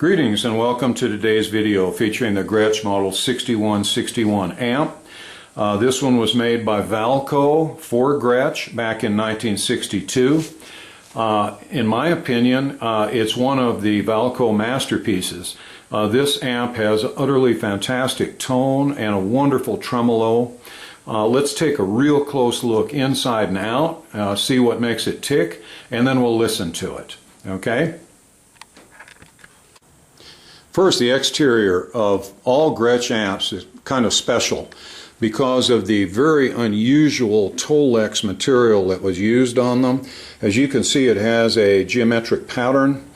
Greetings and welcome to today's video featuring the Gretsch Model 6161 amp. This one was made by Valco for Gretsch back in 1962. In my opinion, it's one of the Valco masterpieces. This amp has utterly fantastic tone and a wonderful tremolo. Let's take a real close look inside and out, see what makes it tick, and then we'll listen to it. Okay? First, the exterior of all Gretsch amps is kind of special because of the very unusual Tolex material that was used on them. As you can see, it has a geometric pattern,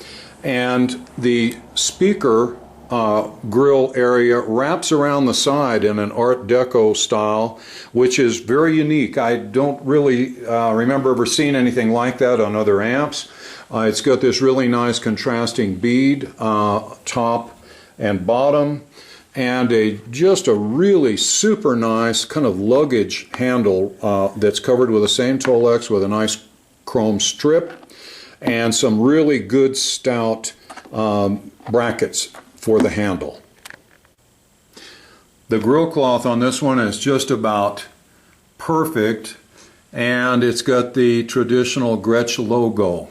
and the speaker grill area wraps around the side in an Art Deco style, which is very unique. I don't really remember ever seeing anything like that on other amps. It's got this really nice contrasting bead top and bottom, and just a really super nice kind of luggage handle that's covered with the same Tolex with a nice chrome strip and some really good stout brackets for the handle. The grill cloth on this one is just about perfect, and it's got the traditional Gretsch logo.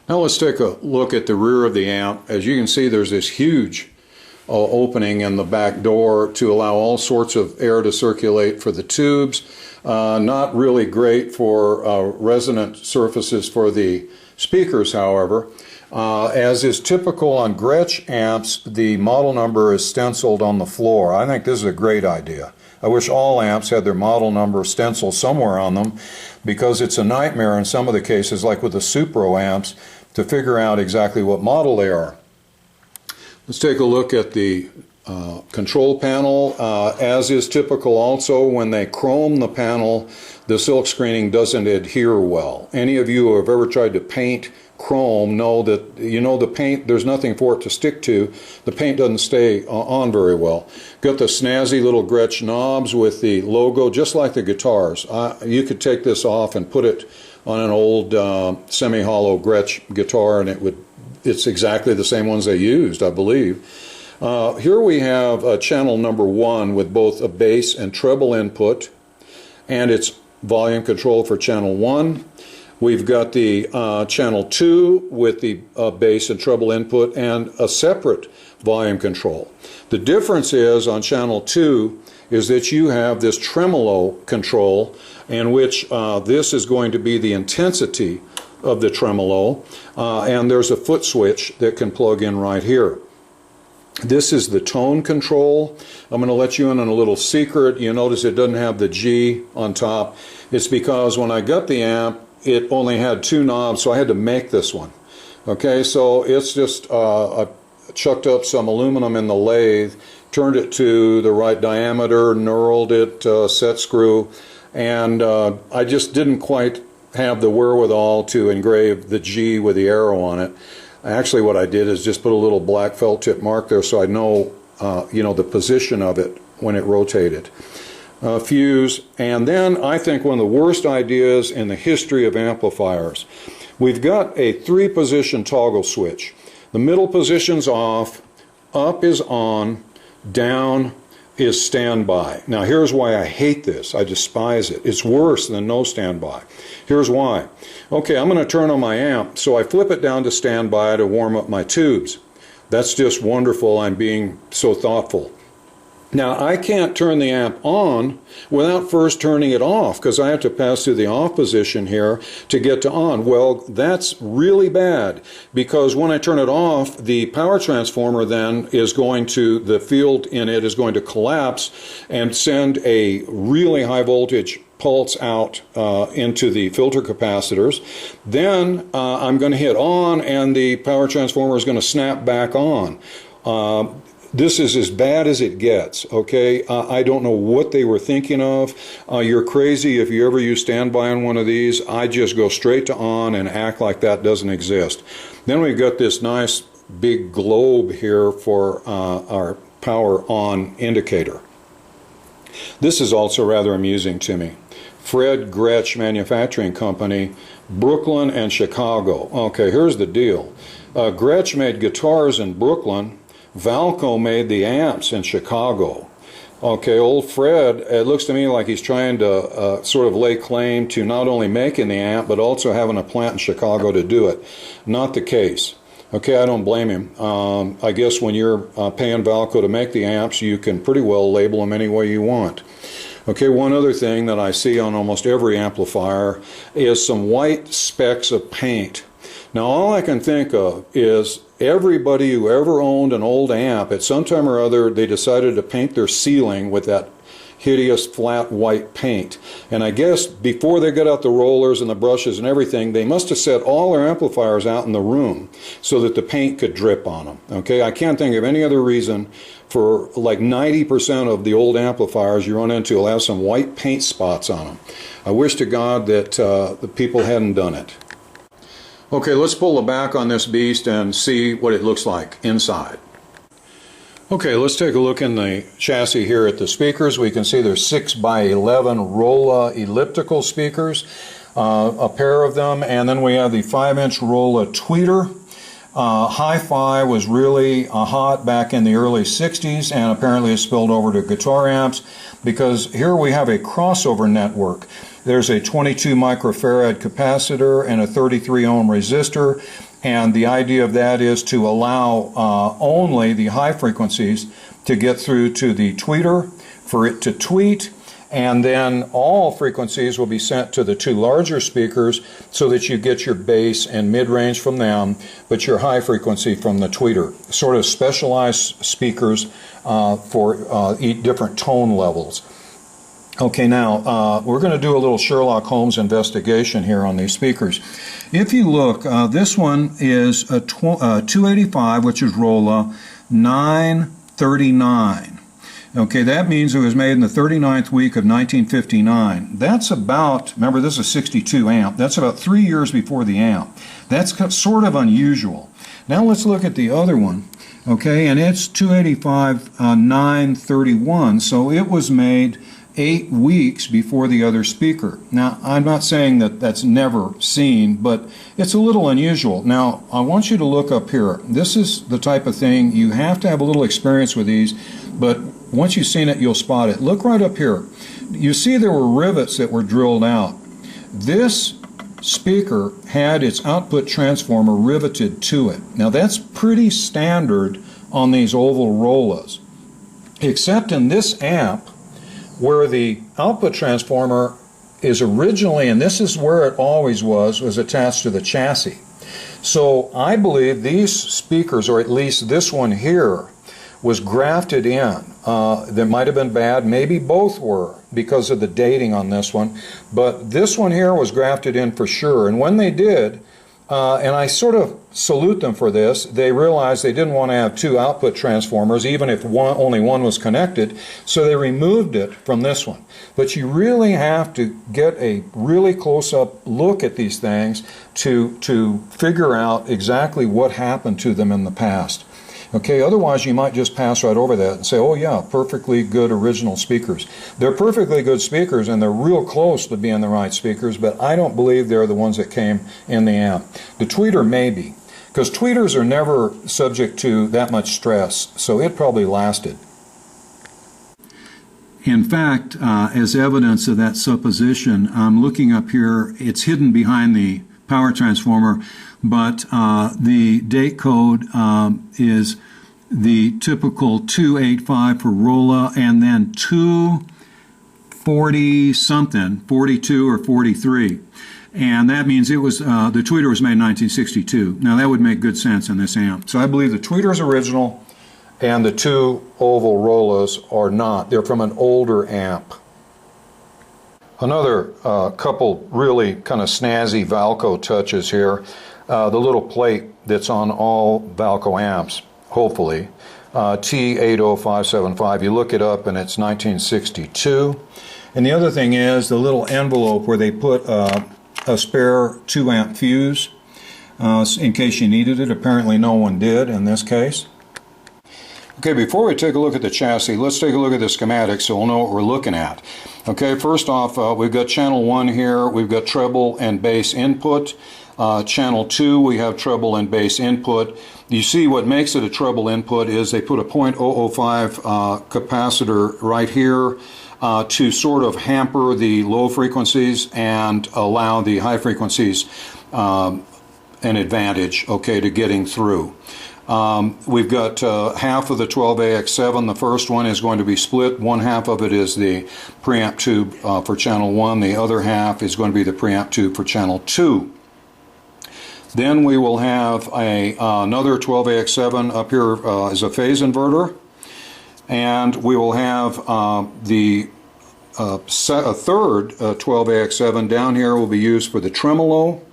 Now let's take a look at the rear of the amp. As you can see, there's this huge opening in the back door to allow all sorts of air to circulate for the tubes. Not really great for resonant surfaces for the speakers, however. As is typical on Gretsch amps, the model number is stenciled on the floor. I think this is a great idea. I wish all amps had their model number stenciled somewhere on them, because it's a nightmare in some of the cases, like with the Supro amps, to figure out exactly what model they are. Let's take a look at the control panel. As is typical also, when they chrome the panel, the silk screening doesn't adhere well. Any of you who have ever tried to paint chrome know that, the paint, there's nothing for it to stick to. The paint doesn't stay on very well. Got the snazzy little Gretsch knobs with the logo, just like the guitars. You could take this off and put it on an old semi-hollow Gretsch guitar, and it's exactly the same ones they used, I believe. Here we have channel number 1 with both a bass and treble input, and it's volume control for channel 1. We've got the channel 2 with the bass and treble input and a separate volume control. The difference is on channel 2 is that you have this tremolo control, in which this is going to be the intensity of the tremolo, and there's a foot switch that can plug in right here. This is the tone control. I'm going to let you in on a little secret. You notice it doesn't have the G on top. It's because when I got the amp, it only had 2 knobs, so I had to make this one. Okay, so it's just I chucked up some aluminum in the lathe, turned it to the right diameter, knurled it, set screw, and I just didn't quite have the wherewithal to engrave the G with the arrow on it. Actually, what I did is just put a little black felt tip mark there so I know, the position of it when it rotated. Fuse, and then I think one of the worst ideas in the history of amplifiers. We've got a 3-position toggle switch. The middle position's off, up is on, down is standby. Now here's why I hate this. I despise it. It's worse than no standby. Here's why. Okay, I'm going to turn on my amp, so I flip it down to standby to warm up my tubes. That's just wonderful. I'm being so thoughtful. Now, I can't turn the amp on without first turning it off, because I have to pass through the off position here to get to on. Well, that's really bad, because when I turn it off, the power transformer then is going to, the field in it is going to collapse and send a really high voltage pulse out into the filter capacitors. Then I'm going to hit on, and the power transformer is going to snap back on. This is as bad as it gets, okay? I don't know what they were thinking of. You're crazy if you ever use standby on one of these. I just go straight to on and act like that doesn't exist. Then we've got this nice big globe here for our power on indicator. This is also rather amusing to me. Fred Gretsch Manufacturing Company, Brooklyn and Chicago. Okay, here's the deal. Gretsch made guitars in Brooklyn. Valco made the amps in Chicago. Okay, old Fred, it looks to me like he's trying to sort of lay claim to not only making the amp, but also having a plant in Chicago to do it. Not the case. Okay, I don't blame him. I guess when you're paying Valco to make the amps, you can pretty well label them any way you want. Okay, one other thing that I see on almost every amplifier is some white specks of paint. Now, all I can think of is everybody who ever owned an old amp, at some time or other, they decided to paint their ceiling with that hideous flat white paint. And I guess before they got out the rollers and the brushes and everything, they must have set all their amplifiers out in the room so that the paint could drip on them. Okay, I can't think of any other reason for like 90% of the old amplifiers you run into will have some white paint spots on them. I wish to God that the people hadn't done it. Okay, let's pull the back on this beast and see what it looks like inside. Okay, let's take a look in the chassis here at the speakers. We can see there's 6x11 Rolla elliptical speakers, a pair of them, and then we have the 5-inch Rolla tweeter. Hi-fi was really hot back in the early 60s, and apparently it spilled over to guitar amps, because here we have a crossover network. There's a 22 microfarad capacitor and a 33 ohm resistor, and the idea of that is to allow only the high frequencies to get through to the tweeter for it to tweet, and then all frequencies will be sent to the two larger speakers so that you get your bass and mid-range from them, but your high frequency from the tweeter. Sort of specialized speakers for different tone levels. Okay, now we're going to do a little Sherlock Holmes investigation here on these speakers. If you look, this one is a 285, which is Rolla 939. Okay, that means it was made in the 39th week of 1959. That's about, remember this is a 62 amp, that's about 3 years before the amp. That's sort of unusual. Now let's look at the other one. Okay, and it's 285 931, so it was made 8 weeks before the other speaker. Now, I'm not saying that that's never seen, but it's a little unusual. Now, I want you to look up here. This is the type of thing, you have to have a little experience with these, but once you've seen it, you'll spot it. Look right up here. You see there were rivets that were drilled out. This speaker had its output transformer riveted to it. Now, that's pretty standard on these oval Rollas, except in this amp, where the output transformer is originally, and this is where it always was attached to the chassis. So I believe these speakers, or at least this one here, was grafted in. That might have been bad, maybe both were because of the dating on this one, but this one here was grafted in for sure. And when they did, and I sort of salute them for this, they realized they didn't want to have two output transformers, even if only one was connected, so they removed it from this one. But you really have to get a really close-up look at these things to figure out exactly what happened to them in the past. Okay, otherwise you might just pass right over that and say, oh yeah, perfectly good original speakers. They're perfectly good speakers and they're real close to being the right speakers, but I don't believe they're the ones that came in the amp. The tweeter maybe, because tweeters are never subject to that much stress, so it probably lasted. In fact, as evidence of that supposition, I'm looking up here, it's hidden behind the power transformer, but the date code is the typical 285 for Rolla, and then 240 something, 42 or 43. And that means it was, the tweeter was made in 1962. Now that would make good sense in this amp. So I believe the tweeter is original and the two oval Rollas are not. They're from an older amp. Another couple really kind of snazzy Valco touches here. The little plate that's on all Valco amps, hopefully, T80575. You look it up and it's 1962. And the other thing is the little envelope where they put a spare 2 amp fuse in case you needed it. Apparently no one did in this case. Okay, before we take a look at the chassis, let's take a look at the schematic so we'll know what we're looking at. Okay, first off, we've got channel 1 here, we've got treble and bass input. Channel 2, we have treble and bass input. You see what makes it a treble input is they put a .005 capacitor right here to sort of hamper the low frequencies and allow the high frequencies an advantage, okay, to getting through. We've got half of the 12AX7. The first one is going to be split. One half of it is the preamp tube for channel 1. The other half is going to be the preamp tube for channel 2. Then we will have another 12AX7 up here as a phase inverter. And we will have a third 12AX7 down here will be used for the tremolo.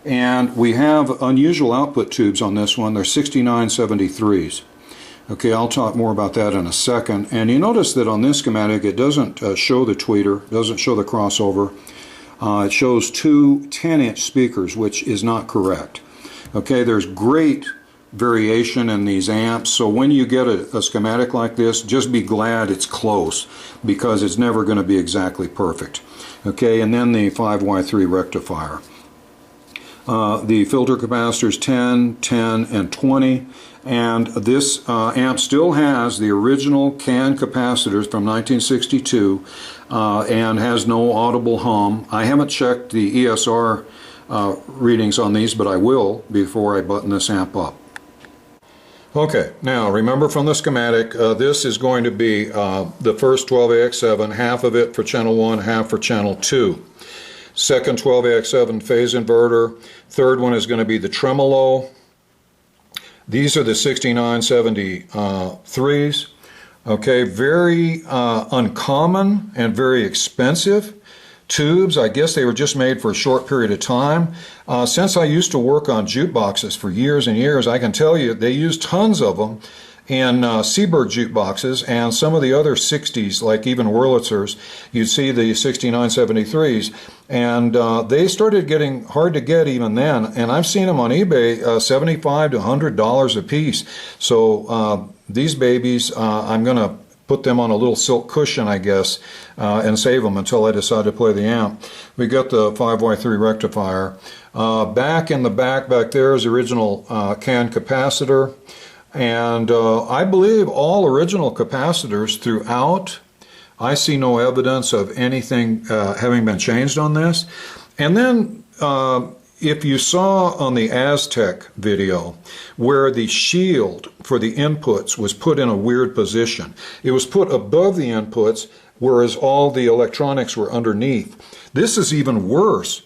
And we have unusual output tubes on this one. They're 6973s. Okay, I'll talk more about that in a second. And you notice that on this schematic it doesn't show the tweeter, doesn't show the crossover. It shows two 10-inch speakers, which is not correct. Okay, there's great variation in these amps, so when you get a schematic like this, just be glad it's close, because it's never going to be exactly perfect. Okay, and then the 5Y3 rectifier. The filter capacitors 10, 10, and 20, and this amp still has the original can capacitors from 1962 and has no audible hum. I haven't checked the ESR readings on these, but I will before I button this amp up. Okay, now remember from the schematic, this is going to be the first 12AX7, half of it for channel 1, half for channel 2. Second 12AX7 phase inverter. Third one is going to be the tremolo. These are the 6973s. Okay, very uncommon and very expensive tubes. I guess they were just made for a short period of time. Since I used to work on jukeboxes for years and years, I can tell you they use tons of them in Seeburg jukeboxes and some of the other 60s, like even Wurlitzers. You'd see the 6973s, and they started getting hard to get even then, and I've seen them on eBay $75 to $100 a piece. So these babies, I'm going to put them on a little silk cushion, I guess, and save them until I decide to play the amp. We got the 5Y3 rectifier. Back in the back there is the original can capacitor. And I believe all original capacitors throughout. I see no evidence of anything having been changed on this. And then if you saw on the Aztec video where the shield for the inputs was put in a weird position. It was put above the inputs, whereas all the electronics were underneath. This is even worse.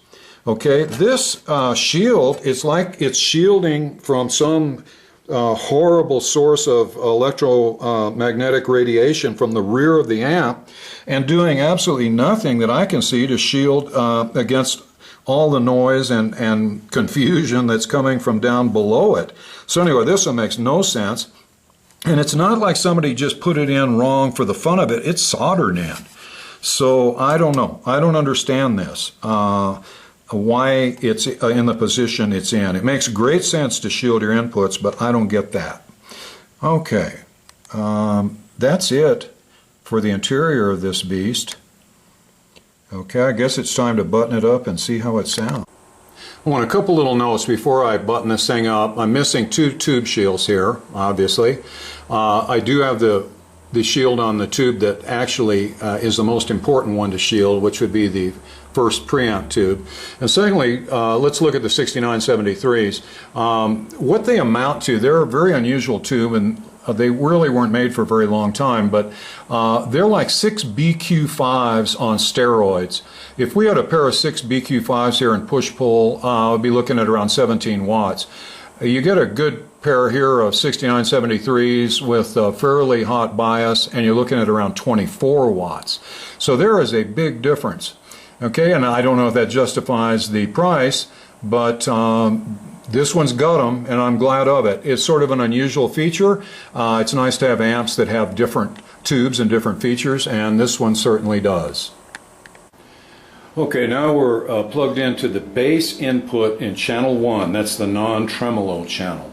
Okay, this shield, it's like it's shielding from some horrible source of electromagnetic radiation from the rear of the amp and doing absolutely nothing that I can see to shield against all the noise and confusion that's coming from down below it. So anyway, this one makes no sense. And it's not like somebody just put it in wrong for the fun of it. It's soldered in. So I don't know. I don't understand this. Why it's in the position it's in. It makes great sense to shield your inputs, but I don't get that. Okay, that's it for the interior of this beast. Okay, I guess it's time to button it up and see how it sounds. I want a couple little notes before I button this thing up. I'm missing two tube shields here, obviously. I do have the shield on the tube that actually is the most important one to shield, which would be the first preamp tube. And secondly, let's look at the 6973s. What they amount to, they're a very unusual tube, and they really weren't made for a very long time, but they're like 6 BQ5s on steroids. If we had a pair of 6 BQ5s here in push-pull, we'd be looking at around 17 watts. You get a good pair here of 6973s with a fairly hot bias, and you're looking at around 24 watts. So there is a big difference. Okay, and I don't know if that justifies the price, but this one's got them, and I'm glad of it. It's sort of an unusual feature. It's nice to have amps that have different tubes and different features, and this one certainly does. Okay, now we're plugged into the bass input in channel 1. That's the non-tremolo channel.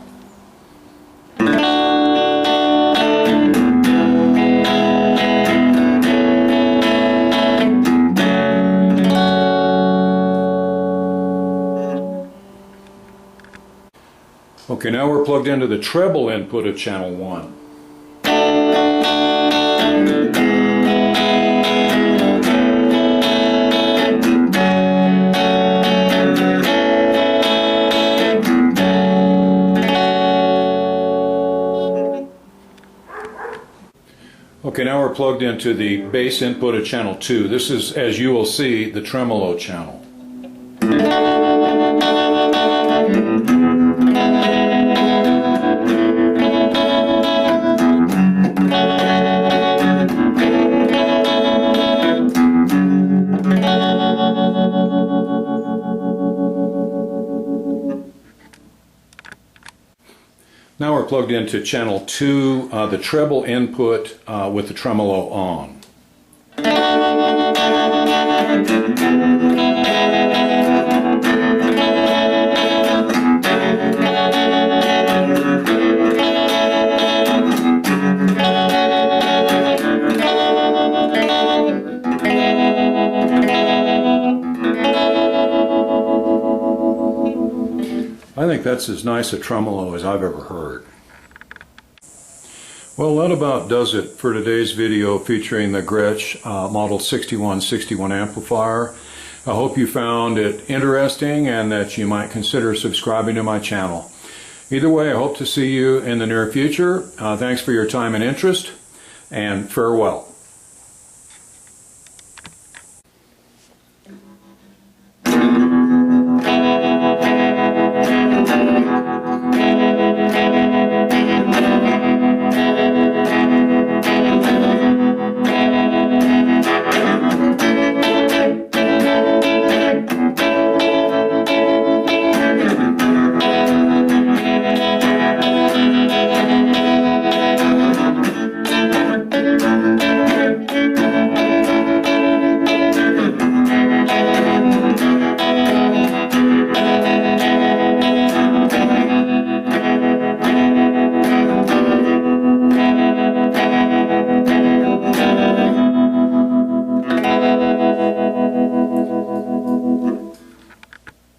Okay, now we're plugged into the treble input of channel 1. Okay, now we're plugged into the bass input of channel 2. This is, as you will see, the tremolo channel. Now we're plugged into channel 2, the treble input with the tremolo on. I think that's as nice a tremolo as I've ever heard. Well, that about does it for today's video featuring the Gretsch Model 6161 amplifier. I hope you found it interesting and that you might consider subscribing to my channel. Either way, I hope to see you in the near future. Thanks for your time and interest, and farewell.